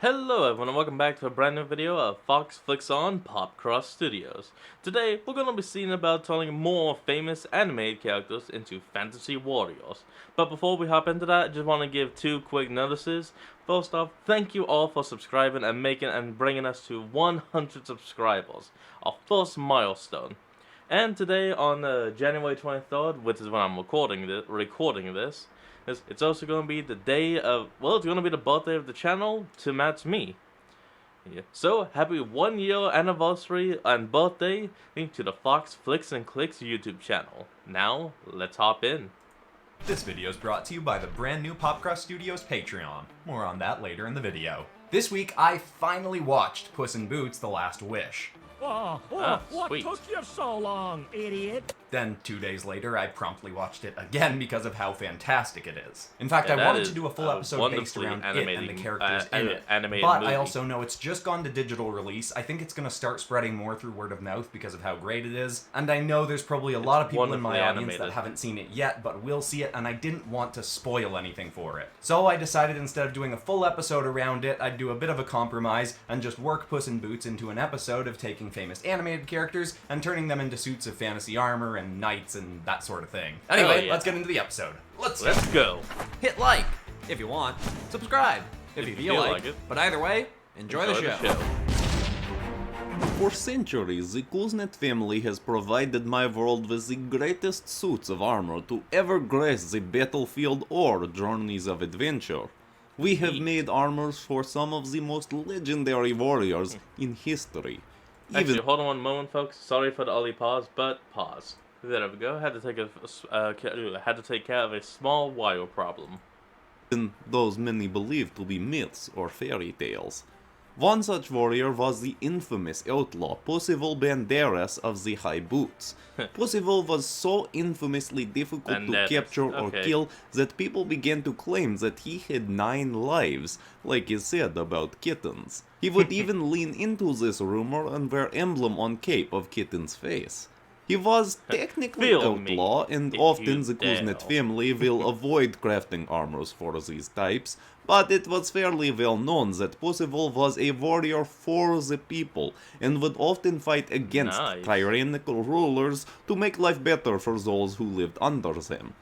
Hello everyone and welcome back to a brand new video of Fox Flicks on Popcross Studios. Today we're going to be seeing about turning more famous animated characters into fantasy warriors. But before we hop into that, I just want to give two quick notices. First off, thank you all for subscribing and bringing us to 100 subscribers, our first milestone. And today on January 23rd, which is when I'm recording this, it's also going to be the day of, well, it's going to be the birthday of the channel to match me. Yeah. So, happy 1 year anniversary and birthday to the Fox Flicks and Clicks YouTube channel. Now, let's hop in. This video is brought to you by the brand new Popcross Studios Patreon. More on that later in the video. This week, I finally watched Puss in Boots: The Last Wish. What sweet. took you so long, idiot? Then, 2 days later, I promptly watched it again because of how fantastic it is. In fact, Yeah, I that wanted is to do a full a episode based wonderfully around it and the characters in it, animated but movie. I also know it's just gone to digital release. I think it's going to start spreading more through word of mouth because of how great it is, and I know there's probably a lot of people in my wonderfully audience animated. that haven't seen it yet, but will see it, and I didn't want to spoil anything for it. So I decided instead of doing a full episode around it, I'd do a bit of a compromise and just work Puss in Boots into an episode of taking famous animated characters and turning them into suits of fantasy armor and knights and that sort of thing. Anyway, yeah. let's get into the episode. Let's go. Hit like if you want, subscribe if you feel like it. But either way, enjoy the show. For centuries, the Kuznet family has provided my world with the greatest suits of armor to ever grace the battlefield or journeys of adventure. We have made armors for some of the most legendary warriors in history. Actually, hold on one moment, folks. Sorry for the early pause, but pause. There we go. Had to take care of a small wire problem. Even those many believed to be myths or fairy tales. One such warrior was the infamous outlaw Percival Banderas of the High Boots. Percival was so infamously difficult to capture or kill that people began to claim that he had 9 lives, like is said about kittens. He would even lean into this rumor and wear emblem on cape of kitten's face. He was technically Feel outlaw, me, and if often you the Kuznet dare. family will avoid crafting armors for these types, but it was fairly well known that Percival was a warrior for the people, and would often fight against tyrannical rulers to make life better for those who lived under them.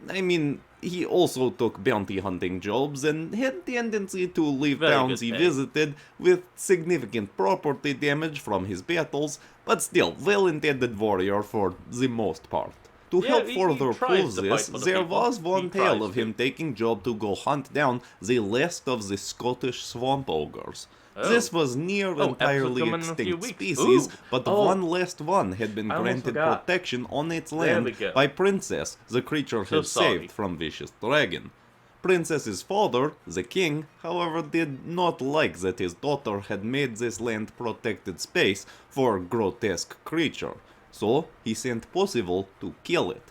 I mean, he also took bounty hunting jobs and had tendency to leave Very towns good he pay. visited with significant property damage from his battles, but still well-intended warrior for the most part. To Yeah, help he further tries prove to this, fight for the there people. was one He tale tries of to. him taking job to go hunt down the last of the Scottish swamp ogres. Oh. This was near episode entirely coming in a few extinct weeks. species, Ooh. but Oh. one last one had been I almost granted forgot. protection on its There land we go. by Princess, the creature So had sorry. saved from vicious dragon. Princess's father, the king, however, did not like that his daughter had made this land protected space for a grotesque creature, so he sent Percival to kill it.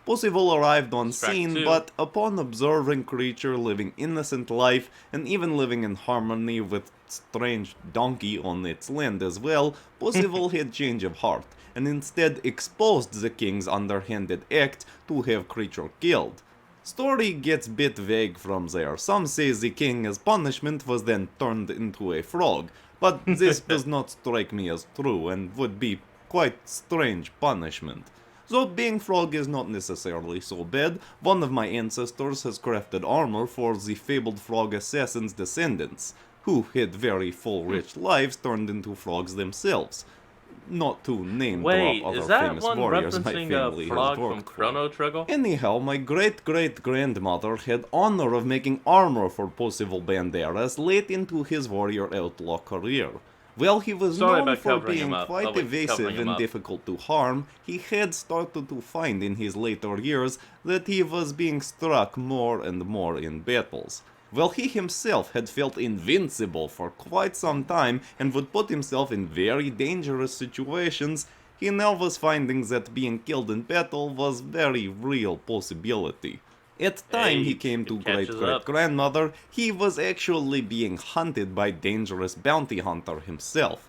Percival arrived on scene, two. but upon observing creature living innocent life and even living in harmony with strange donkey on its land as well, Percival had change of heart, and instead exposed the king's underhanded act to have creature killed. Story gets bit vague from there. Some say the king as punishment was then turned into a frog, but this does not strike me as true and would be quite strange punishment. Though being frog is not necessarily so bad, one of my ancestors has crafted armor for the fabled frog assassin's descendants, who had very full rich lives turned into frogs themselves. Not to name Wait, drop is other that famous one warriors my referencing family a has frog from worked for. Chrono Trigger? Anyhow, my great-great-grandmother had honor of making armor for Percival Banderas late into his warrior outlaw career. While he was Sorry known about for covering being him up. quite Oh, wait, evasive covering him and up. difficult to harm, he had started to find in his later years that he was being struck more and more in battles. While he himself had felt invincible for quite some time and would put himself in very dangerous situations, he now was finding that being killed in battle was very real possibility. At the time he Age, came to it catches up. great-great-grandmother, he was actually being hunted by dangerous bounty hunter himself.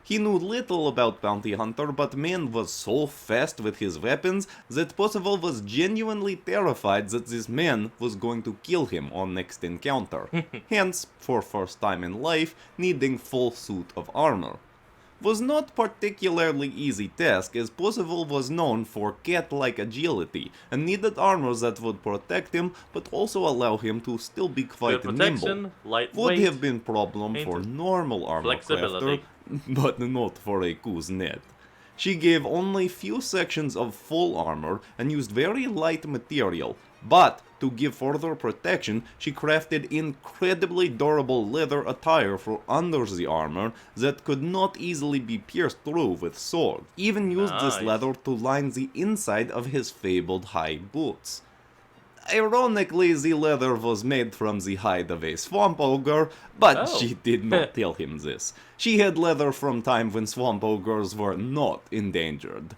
He knew little about Bounty Hunter, but man was so fast with his weapons that Percival was genuinely terrified that this man was going to kill him on next encounter, hence, for first time in life, needing full suit of armor. Was not particularly easy task as Percival was known for cat-like agility and needed armor that would protect him but also allow him to still be quite Good nimble. protection, lightweight, Would have been problem for painted normal armor crafter, flexibility. but not for a Kuznet. She gave only few sections of full armor and used very light material, but to give further protection, she crafted incredibly durable leather attire for under the armor that could not easily be pierced through with sword. Even used this Nice. leather to line the inside of his fabled high boots. Ironically, the leather was made from the hide of a swamp ogre, but Oh. she did not tell him this. She had leather from time when swamp ogres were not endangered.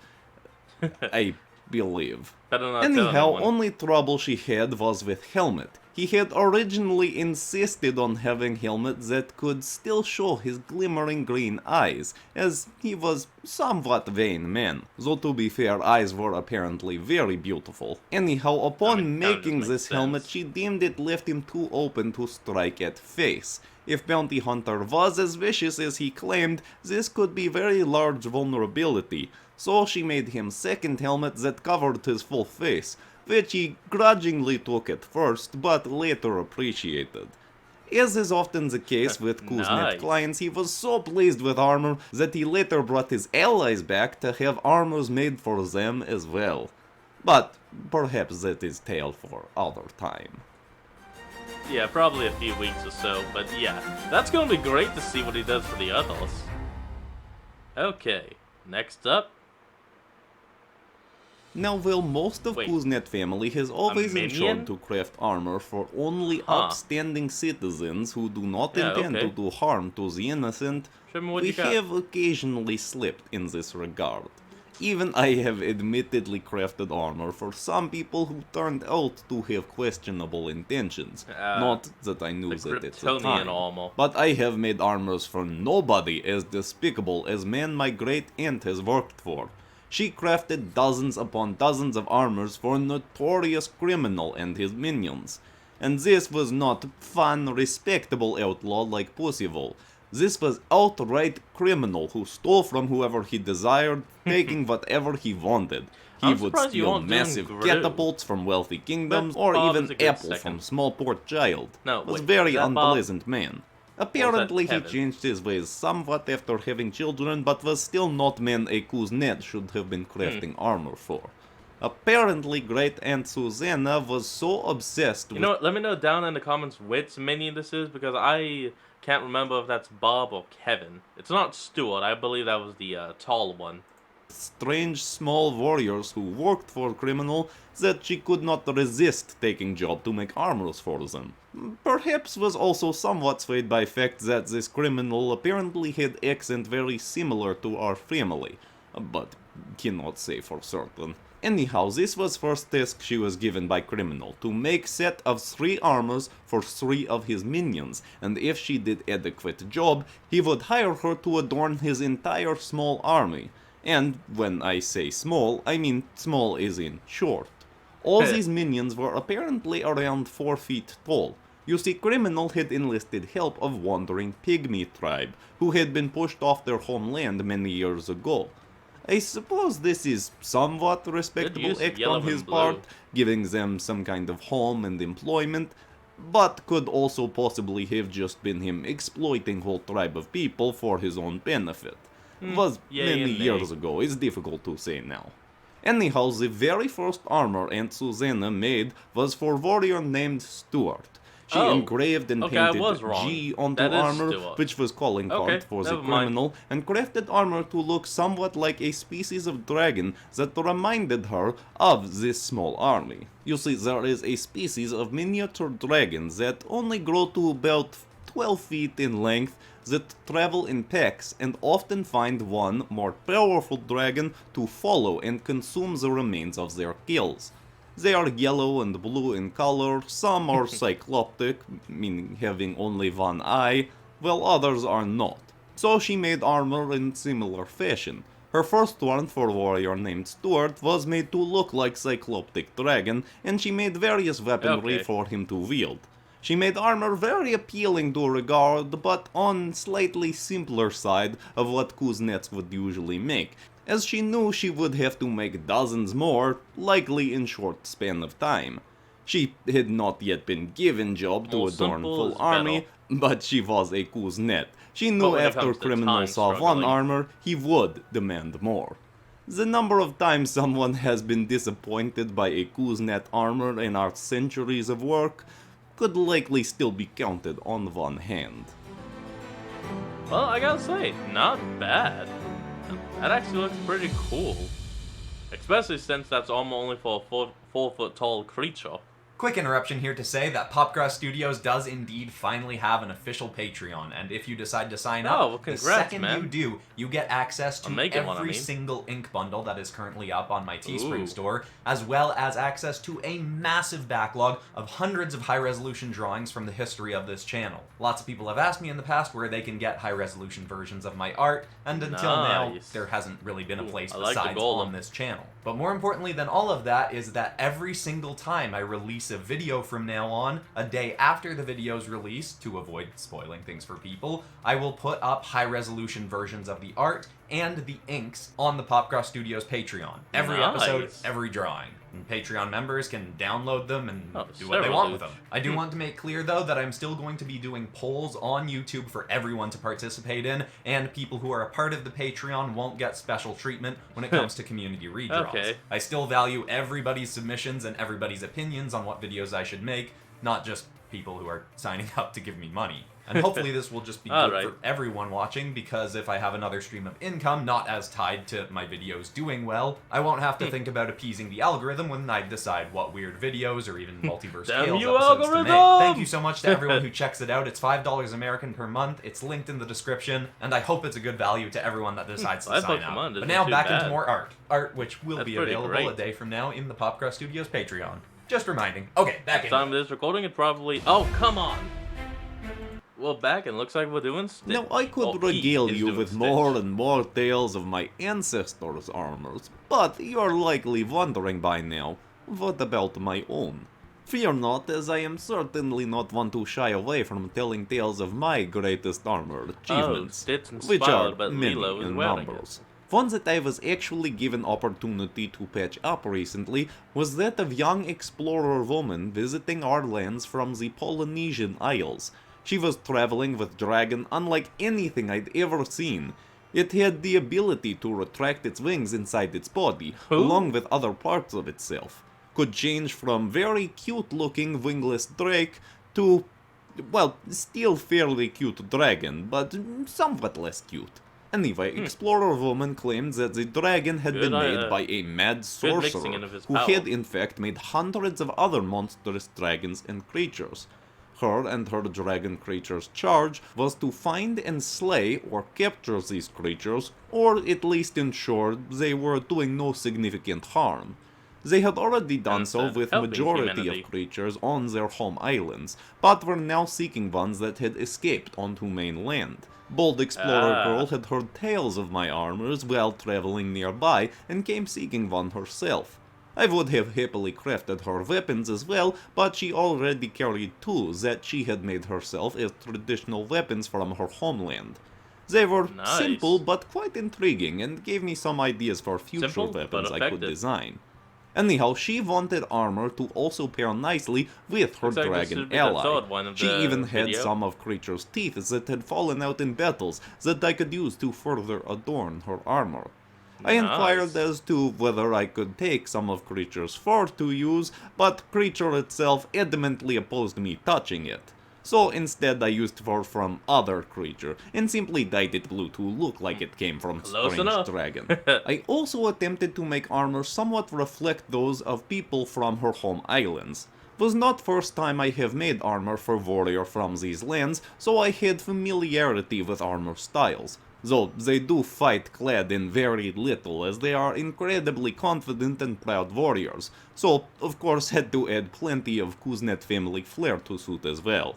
I believe. Better not tell Anyhow, anyone. only trouble she had was with helmet. He had originally insisted on having helmet that could still show his glimmering green eyes, as he was somewhat vain man, though to be fair, eyes were apparently very beautiful. Anyhow, upon kinda just making makes this helmet, sense. she deemed it left him too open to strike at face. If Bounty Hunter was as vicious as he claimed, this could be very large vulnerability, so she made him second helmet that covered his full face, which he grudgingly took at first, but later appreciated. As is often the case with Kuznet Nice. clients, he was so pleased with armor that he later brought his allies back to have armors made for them as well. But perhaps that is tale for other time. Yeah, probably a few weeks or so, but yeah, that's gonna be great to see what he does for the others. Okay, next up, Now, while most of Wait. Kuznet family has always minion? ensured to craft armor for only Huh. upstanding citizens who do not Yeah, intend okay. to do harm to the innocent, show me what we you got. have occasionally slipped in this regard. Even I have admittedly crafted armor for some people who turned out to have questionable intentions. Not that I knew the that at the Kryptonian time. armor. But I have made armors for nobody as despicable as man my great aunt has worked for. She crafted dozens upon dozens of armors for a notorious criminal and his minions. And this was not fun, respectable outlaw like Percival. This was outright criminal who stole from whoever he desired, taking whatever he wanted. He I'm would surprised you steal aren't doing massive Gru. catapults from wealthy kingdoms, But or Bob even is a good apples second. from small poor child. No, Was wait, very is that Bob? unpleasant man. Apparently he Kevin? changed his ways somewhat after having children, but was still not man a Kuznet should have been crafting armor for. Apparently Great Aunt Susanna was so obsessed You with know what? Let me know down in the comments which minion this is, because I can't remember if that's Bob or Kevin. It's not Stuart. I believe that was the tall one. strange small warriors who worked for criminal that she could not resist taking job to make armors for them. Perhaps was also somewhat swayed by fact that this criminal apparently had accent very similar to our family, but cannot say for certain. Anyhow, this was first task she was given by criminal, to make set of 3 armors for 3 of his minions, and if she did adequate job, he would hire her to adorn his entire small army. And when I say small, I mean small as in short. All these minions were apparently around 4 feet tall. You see, criminal had enlisted help of wandering pygmy tribe, who had been pushed off their homeland many years ago. I suppose this is somewhat respectable use of act yellow on his and blue. part, giving them some kind of home and employment, but could also possibly have just been him exploiting whole tribe of people for his own benefit. Was yay many and nay. years ago, it's difficult to say now. Anyhow, the very first armor Aunt Susanna made was for a warrior named Stuart. She Oh, engraved and okay, I painted was wrong. G onto That is armor, Stuart. which was calling card Okay, for the never mind. criminal, and crafted armor to look somewhat like a species of dragon that reminded her of this small army. You see, there is a species of miniature dragons that only grow to about 12 feet in length, that travel in packs and often find one more powerful dragon to follow and consume the remains of their kills. They are yellow and blue in color, some are cycloptic, meaning having only one eye, while others are not. so she made armor in similar fashion. Her first one for a warrior named Stuart was made to look like Cycloptic Dragon, and she made various weaponry Okay. for him to wield. She made armor very appealing to regard, but on slightly simpler side of what kuznets would usually make, as she knew she would have to make dozens more, likely in short span of time. She had not yet been given job to More adorn simple full is army, better. but she was a kuznet. She But knew when it after comes to criminal time saw one struggling- armor, he would demand more. The number of times someone has been disappointed by a kuznet armor in our centuries of work could likely still be counted on one hand. Well, I gotta say, not bad. That actually looks pretty cool. Especially since that's almost only for a 4 foot tall creature. Quick interruption here to say that Popcross Studios does indeed finally have an official Patreon, and if you decide to sign up, Oh, well, the congrats, second man. you do, you get access to I'm making one, I every mean. single ink bundle that is currently up on my Teespring Ooh. store, as well as access to a massive backlog of hundreds of high-resolution drawings from the history of this channel. Lots of people have asked me in the past where they can get high-resolution versions of my art, and until now, Nice. there hasn't really been a Ooh, place I like the besides golem. on this channel. But more importantly than all of that is that every single time I release a video from now on, a day after the video's released, to avoid spoiling things for people, I will put up high-resolution versions of the art and the inks on the Popcross Studios Patreon. Every episode, Nice. every drawing. And Patreon members can download them and Oh, do what they want with them. Servalute. I do want to make clear, though, that I'm still going to be doing polls on YouTube for everyone to participate in, and people who are a part of the Patreon won't get special treatment when it comes to community redraws. Okay. I still value everybody's submissions and everybody's opinions on what videos I should make, not just people who are signing up to give me money. And hopefully this will just be good Alright. for everyone watching, because if I have another stream of income not as tied to my videos doing well, I won't have to think about appeasing the algorithm when I decide what weird videos or even multiverse Damn Tales you, episodes to make. algorithm! Thank you so much to everyone who checks it out. It's $5 American per month. It's linked in the description, and I hope it's a good value to everyone that decides to $5 sign a up. month But isn't now too back into bad. more art. Art which will That's be pretty available great. a day from now in the Popcross Studios Patreon. Just reminding. Okay, back in. Time of this recording, it probably. Oh, come on! Well, back and looks like we're doing Stitch. Now I could Oh, he regale is you doing with Stitch. more and more tales of my ancestors' armors, but you're likely wondering by now, what about my own? Fear not, as I am certainly not one to shy away from telling tales of my greatest armor achievements, Stitch which are inspired, but many Lilo is in wearing numbers. One that I was actually given opportunity to patch up recently was that of young explorer woman visiting our lands from the Polynesian Isles. She was traveling with dragon unlike anything I'd ever seen. It had the ability to retract its wings inside its body, Who? along with other parts of itself. Could change from very cute looking wingless drake to, well, still fairly cute dragon, but somewhat less cute. Anyway, Explorer Woman claimed that the dragon had Good, been made by a mad good mixing sorcerer of his who power. had in fact made hundreds of other monstrous dragons and creatures. Her and her dragon creatures' charge was to find and slay or capture these creatures, or at least ensure they were doing no significant harm. They had already done so Instead, with helping majority humanity. of creatures on their home islands, but were now seeking ones that had escaped onto mainland. Bold Explorer Ah. Girl had heard tales of my armors while traveling nearby and came seeking one herself. I would have happily crafted her weapons as well, but she already carried two that she had made herself as traditional weapons from her homeland. They were Nice. simple but quite intriguing and gave me some ideas for future Simple, but weapons I could effective. design. Anyhow, she wanted armor to also pair nicely with her Looks like this dragon should be the ally. third one of She the even had video. some of creature's teeth that had fallen out in battles that I could use to further adorn her armor. I inquired Nice. as to whether I could take some of creature's fur to use, but creature itself adamantly opposed me touching it. So instead I used fur from other creature, and simply dyed it blue to look like it came from Close Strange enough. Dragon. I also attempted to make armor somewhat reflect those of people from her home islands. Was not first time I have made armor for warrior from these lands, so I had familiarity with armor styles. Though they do fight clad in very little, as they are incredibly confident and proud warriors, so of course had to add plenty of Kuznet family flair to suit as well.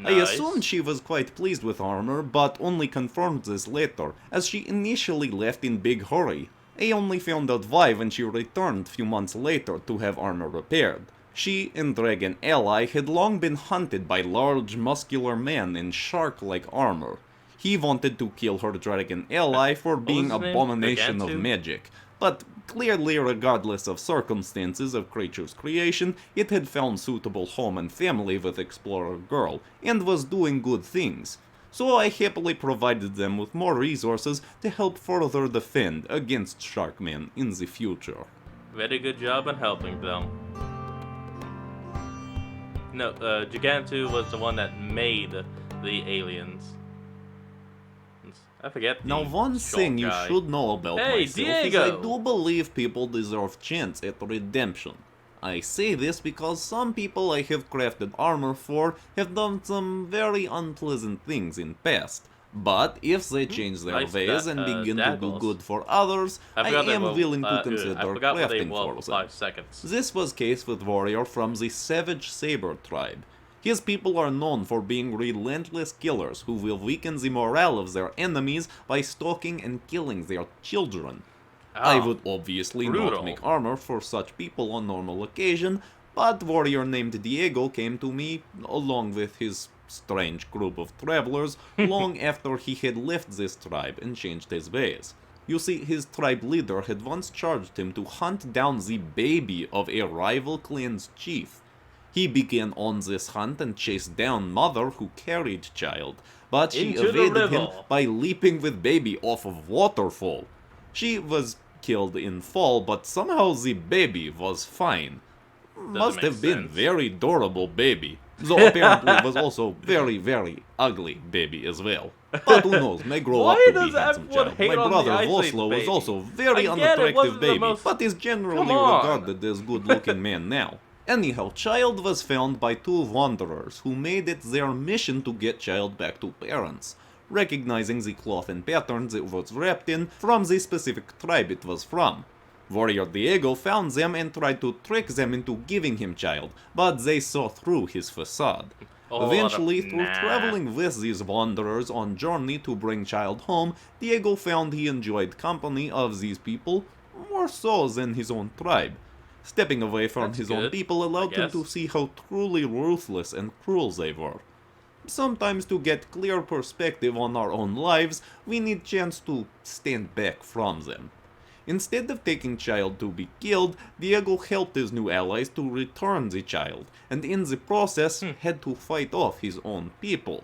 I Nice. assumed she was quite pleased with armor, but only confirmed this later, as she initially left in big hurry. I only found out why when she returned few months later to have armor repaired. She and Dragon Ally had long been hunted by large muscular men in shark-like armor. He wanted to kill her dragon ally for being his name? abomination of Gargantu? magic, but clearly regardless of circumstances of creature's creation, it had found suitable home and family with Explorer Girl, and was doing good things. So I happily provided them with more resources to help further defend against Sharkmen in the future. Very good job in helping them. No, Gigantu was the one that made the aliens. I forget the Now one short thing you guy. should know about Hey, myself Diego! is I do believe people deserve chance at redemption. I say this because some people I have crafted armor for have done some very unpleasant things in past. But if they change their Nice ways and begin to do daggles. good for others, I forgot they am were, willing to I consider forgot what they crafting were for for them. 5 seconds. This was case with warrior from the Savage Saber tribe. His people are known for being relentless killers who will weaken the morale of their enemies by stalking and killing their children. I Ah, would obviously brutal. not make armor for such people on normal occasion, but warrior named Diego came to me, along with his strange group of travelers, long after he had left this tribe and changed his ways. You see, his tribe leader had once charged him to hunt down the baby of a rival clan's chief. He began on this hunt and chased down mother who carried child, but she Into the evaded him river. by leaping with baby off of waterfall. She was killed in fall, but somehow the baby was fine. Must make have been sense. very adorable baby. Though apparently was also very, very ugly baby as well. But who knows, may grow up Why to be does handsome everyone child. hate My on the brother Ice Age Voslo was baby? also very I get it, unattractive wasn't the baby, most- but is generally Come on. regarded as good looking man now. Anyhow, Child was found by two wanderers who made it their mission to get Child back to parents, recognizing the cloth and patterns it was wrapped in from the specific tribe it was from. Warrior Diego found them and tried to trick them into giving him Child, but they saw through his facade. Oh, Eventually, what a- through nah. traveling with these wanderers on journey to bring Child home, Diego found he enjoyed company of these people more so than his own tribe. Stepping away from That's his own good, people allowed I him to guess. see how truly ruthless and cruel they were. Sometimes to get clear perspective on our own lives, we need chance to stand back from them. Instead of taking Child to be killed, Diego helped his new allies to return the Child, and in the process had to fight off his own people.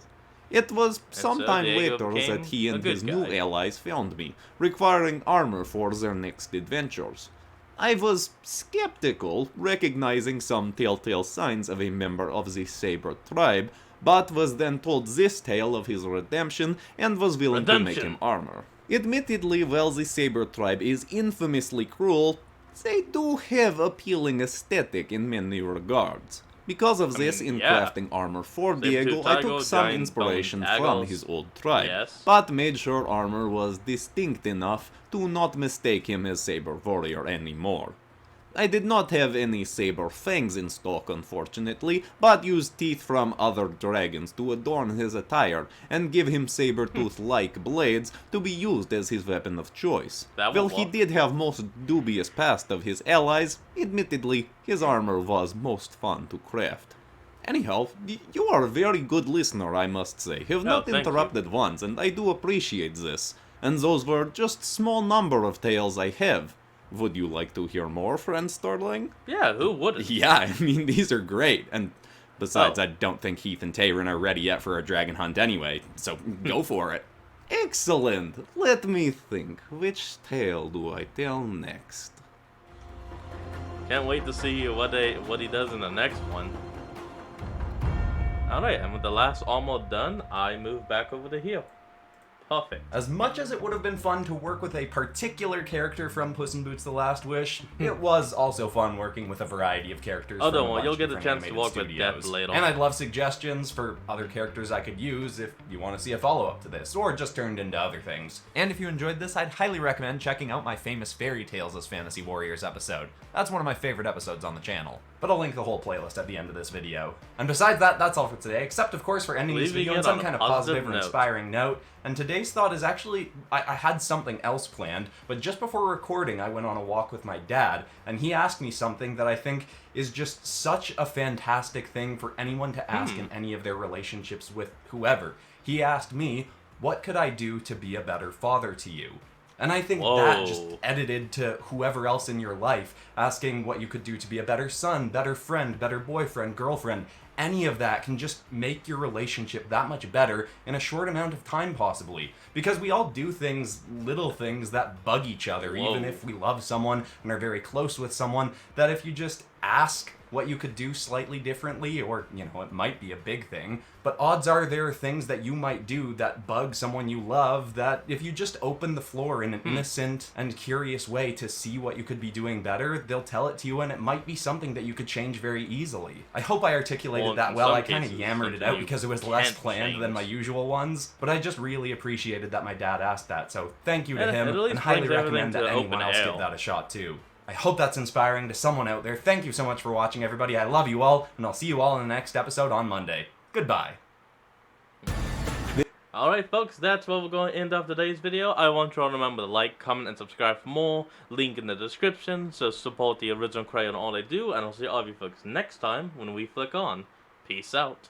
It was sometime Diego later became that he a and good his new guy. allies found me, requiring armor for their next adventures. I was skeptical, recognizing some telltale signs of a member of the Saber tribe, but was then told this tale of his redemption and was willing to make Redemption. him armor. Admittedly, while the Saber tribe is infamously cruel, they do have appealing aesthetic in many regards. Because of this, in yeah. crafting armor for Saber-tooth Diego, I tiger, took some giant inspiration bone from daggles. his old tribe, Yes. but made sure armor was distinct enough to not mistake him as Saber warrior anymore. I did not have any saber fangs in stock, unfortunately, but used teeth from other dragons to adorn his attire and give him saber-tooth-like blades to be used as his weapon of choice. That While would he work. did have most dubious past of his allies, admittedly, his armor was most fun to craft. Anyhow, you are a very good listener, I must say. Have not thank you. interrupted once, and I do appreciate this. And those were just small number of tales I have. Would you like to hear more, friend Starling? Yeah, who wouldn't? Yeah, I mean, these are great. And besides, Oh. I don't think Heath and Tayron are ready yet for a dragon hunt anyway, so go for it. Excellent! Let me think. Which tale do I tell next? Can't wait to see what he does in the next one. Alright, and with the last almost done, I move back over to here. Perfect. As much as it would have been fun to work with a particular character from Puss in Boots: The Last Wish, it was also fun working with a variety of characters. Oh, from don't a worry, bunch you'll of get a different chance to animated walk with studios. Death later. And I'd love suggestions for other characters I could use if you want to see a follow-up to this, or just turned into other things. And if you enjoyed this, I'd highly recommend checking out my famous Fairy Tales as Fantasy Warriors episode. That's one of my favorite episodes on the channel. but I'll link the whole playlist at the end of this video. And besides that, that's all for today, except of course for ending this Leaving video on it some on a kind of positive positive or note. inspiring note. And today's thought is actually, I had something else planned, but just before recording I went on a walk with my dad, and he asked me something that I think is just such a fantastic thing for anyone to ask in any of their relationships with whoever. He asked me, what could I do to be a better father to you? And I think that just Whoa. edited to whoever else in your life, asking what you could do to be a better son, better friend, better boyfriend, girlfriend. Any of that can just make your relationship that much better in a short amount of time, possibly. Because we all do things, little things, that bug each other, Whoa. even if we love someone and are very close with someone, that if you just ask what you could do slightly differently, or, you know, it might be a big thing, but odds are there are things that you might do that bug someone you love, that if you just open the floor in an innocent and curious way to see what you could be doing better, they'll tell it to you, and it might be something that you could change very easily. I hope I articulated Well, that in well. some I kind of cases, yammered it something out you because it was less can't planned than change. my usual ones, but I just really appreciated that my dad asked that, so thank you to And it him, at least and highly brings everything recommend that to anyone open else air. give that a shot too. I hope that's inspiring to someone out there. Thank you so much for watching, everybody. I love you all, and I'll see you all in the next episode on Monday. Goodbye. Alright folks, that's where we're going to end off today's video. I want you all to remember to like, comment, and subscribe for more. Link in the description, so support the original creator and all they do. And I'll see all of you folks next time when we flick on. Peace out.